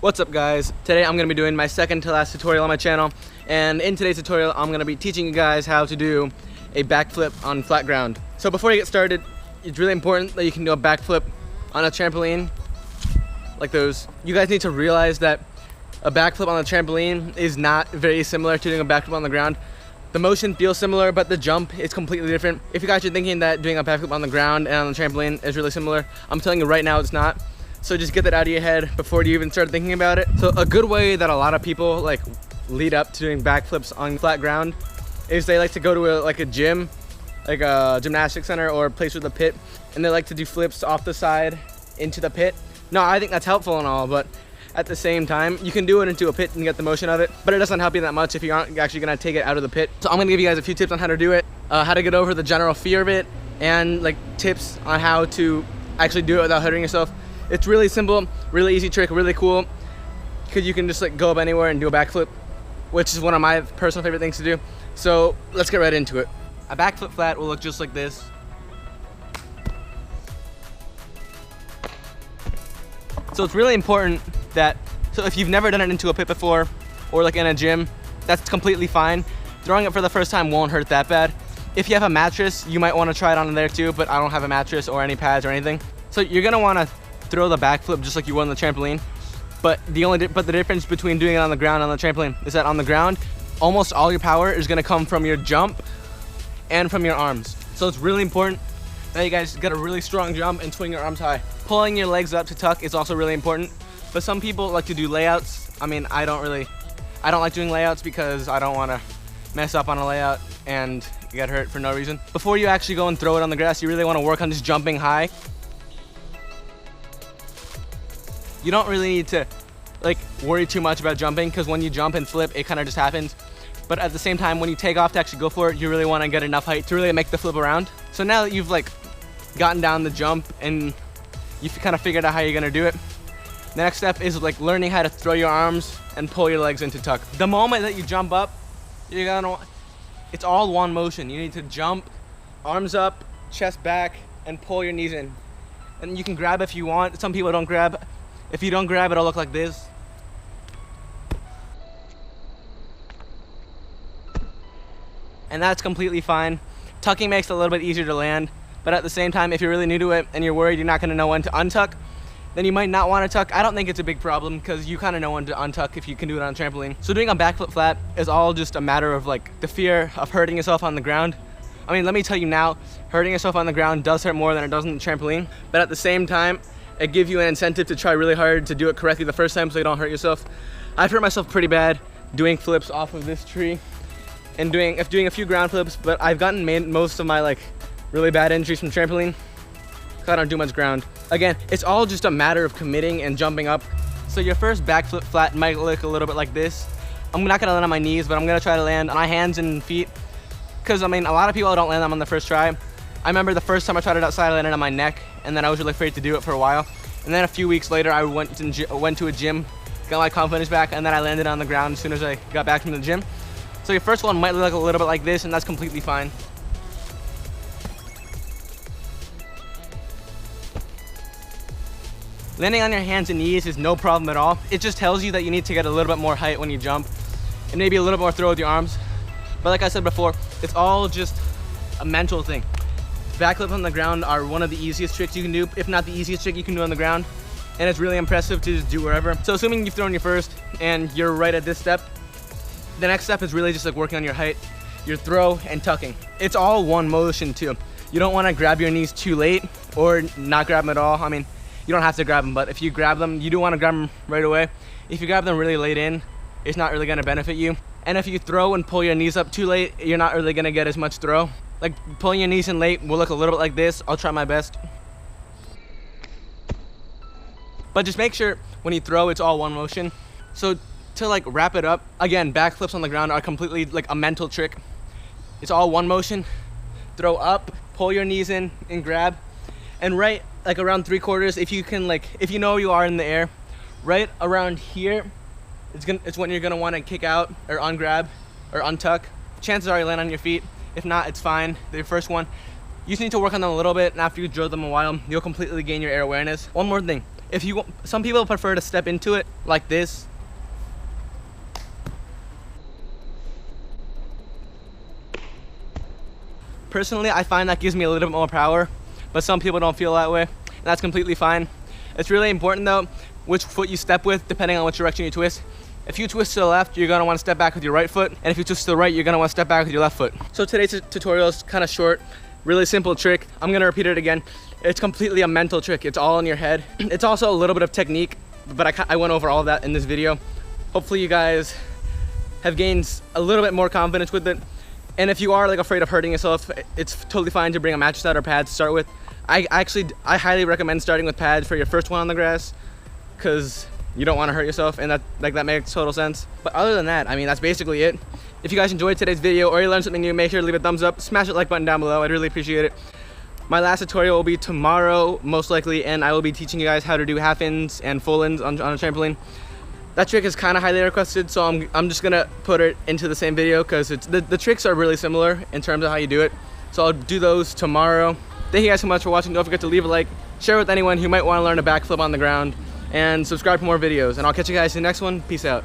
What's up guys? Today I'm going to be doing my second to last tutorial on my channel, and in today's tutorial I'm going to be teaching you guys how to do a backflip on flat ground. So before you get started, it's really important that you can do a backflip on a trampoline like those. You guys need to realize that a backflip on a trampoline is not very similar to doing a backflip on the ground. The motion feels similar, but the jump is completely different. If you guys are thinking that doing a backflip on the ground and on the trampoline is really similar, I'm telling you right now it's not. So just get that out of your head before you even start thinking about it. So a good way that a lot of people lead up to doing backflips on flat ground is they like to go to a gym, like a gymnastics center or a place with a pit, and they like to do flips off the side into the pit. No, I think that's helpful and all, but at the same time, you can do it into a pit and get the motion of it, but it doesn't help you that much if you aren't actually gonna take it out of the pit. So I'm gonna give you guys a few tips on how to do it, how to get over the general fear of it, and tips on how to actually do it without hurting yourself. It's really simple, really easy trick, really cool, because you can just go up anywhere and do a backflip, which is one of my personal favorite things to do. So let's get right into it. A backflip flat will look just like this. So it's really important that, so if you've never done it into a pit before, or in a gym, that's completely fine. Throwing it for the first time won't hurt that bad. If you have a mattress, you might want to try it on there too, but I don't have a mattress or any pads or anything. So you're gonna want to throw the backflip just like you would on the trampoline, but the difference between doing it on the ground and on the trampoline is that on the ground, almost all your power is gonna come from your jump and from your arms. So it's really important that you guys get a really strong jump and swing your arms high. Pulling your legs up to tuck is also really important, but some people like to do layouts. I mean, I don't like doing layouts because I don't want to mess up on a layout and get hurt for no reason. Before you actually go and throw it on the grass, you really want to work on just jumping high. You don't really need to worry too much about jumping, because when you jump and flip, it kind of just happens. But at the same time, when you take off to actually go for it, you really want to get enough height to really make the flip around. So now that you've gotten down the jump and you've kind of figured out how you're gonna do it, the next step is learning how to throw your arms and pull your legs into tuck. The moment that you jump up, it's all one motion. You need to jump, arms up, chest back, and pull your knees in. And you can grab if you want. Some people don't grab. If you don't grab, it'll look like this. And that's completely fine. Tucking makes it a little bit easier to land, but at the same time, if you're really new to it and you're worried you're not gonna know when to untuck, then you might not wanna tuck. I don't think it's a big problem, because you kinda know when to untuck if you can do it on a trampoline. So doing a backflip flat is all just a matter of the fear of hurting yourself on the ground. I mean, let me tell you now, hurting yourself on the ground does hurt more than it does on the trampoline, but at the same time, it gives you an incentive to try really hard to do it correctly the first time so you don't hurt yourself. I've hurt myself pretty bad doing flips off of this tree and doing a few ground flips, but I've gotten most of my really bad injuries from trampoline because I don't do much ground. Again, it's all just a matter of committing and jumping up. So your first backflip flat might look a little bit like this. I'm not gonna land on my knees, but I'm gonna try to land on my hands and feet, because I mean, a lot of people don't land them on the first try. I remember the first time I tried it outside, I landed on my neck, and then I was really afraid to do it for a while. And then a few weeks later, I went to a gym, got my confidence back, and then I landed on the ground as soon as I got back from the gym. So your first one might look a little bit like this, and that's completely fine. Landing on your hands and knees is no problem at all. It just tells you that you need to get a little bit more height when you jump, and maybe a little more throw with your arms. But like I said before, it's all just a mental thing. Backflips on the ground are one of the easiest tricks you can do, if not the easiest trick you can do on the ground, and it's really impressive to just do wherever. So assuming you've thrown your first and you're right at this step, the next step is really just working on your height, your throw, and tucking. It's all one motion too. You don't want to grab your knees too late or not grab them at all. I mean, you don't have to grab them, but if you grab them, you do want to grab them right away. If you grab them really late in, it's not really going to benefit you. And if you throw and pull your knees up too late, you're not really going to get as much throw. Pulling your knees in late will look a little bit like this. I'll try my best. But just make sure when you throw, it's all one motion. So to wrap it up, again, backflips on the ground are completely a mental trick. It's all one motion. Throw up, pull your knees in and grab. And right around 3/4, if you can if you know you are in the air, right around here, it's when you're gonna want to kick out or ungrab or untuck. Chances are you land on your feet. If not, it's fine. The first one, you just need to work on them a little bit, and after you drill them a while, you'll completely gain your air awareness. One more thing, If you want, some people prefer to step into it like this. Personally, I find that gives me a little bit more power, but some people don't feel that way, and that's completely fine. It's really important though, which foot you step with, depending on which direction you twist. If you twist to the left, you're gonna wanna step back with your right foot, and if you twist to the right, you're gonna wanna step back with your left foot. So today's tutorial is kinda short, really simple trick. I'm gonna repeat it again. It's completely a mental trick. It's all in your head. It's also a little bit of technique, but I went over all of that in this video. Hopefully you guys have gained a little bit more confidence with it. And if you are like afraid of hurting yourself, it's totally fine to bring a mattress out or pads to start with. I highly recommend starting with pads for your first one on the grass, because you don't want to hurt yourself, and that makes total sense. But other than that, I mean, that's basically it. If you guys enjoyed today's video or you learned something new, make sure to leave a thumbs up, smash that like button down below. I'd really appreciate it. My last tutorial will be tomorrow, most likely, and I will be teaching you guys how to do half-ins and full-ins on a trampoline. That trick is kind of highly requested, so I'm just gonna put it into the same video because the tricks are really similar in terms of how you do it. So I'll do those tomorrow. Thank you guys so much for watching. Don't forget to leave a like, share with anyone who might want to learn a backflip on the ground, and subscribe for more videos. And I'll catch you guys in the next one. Peace out.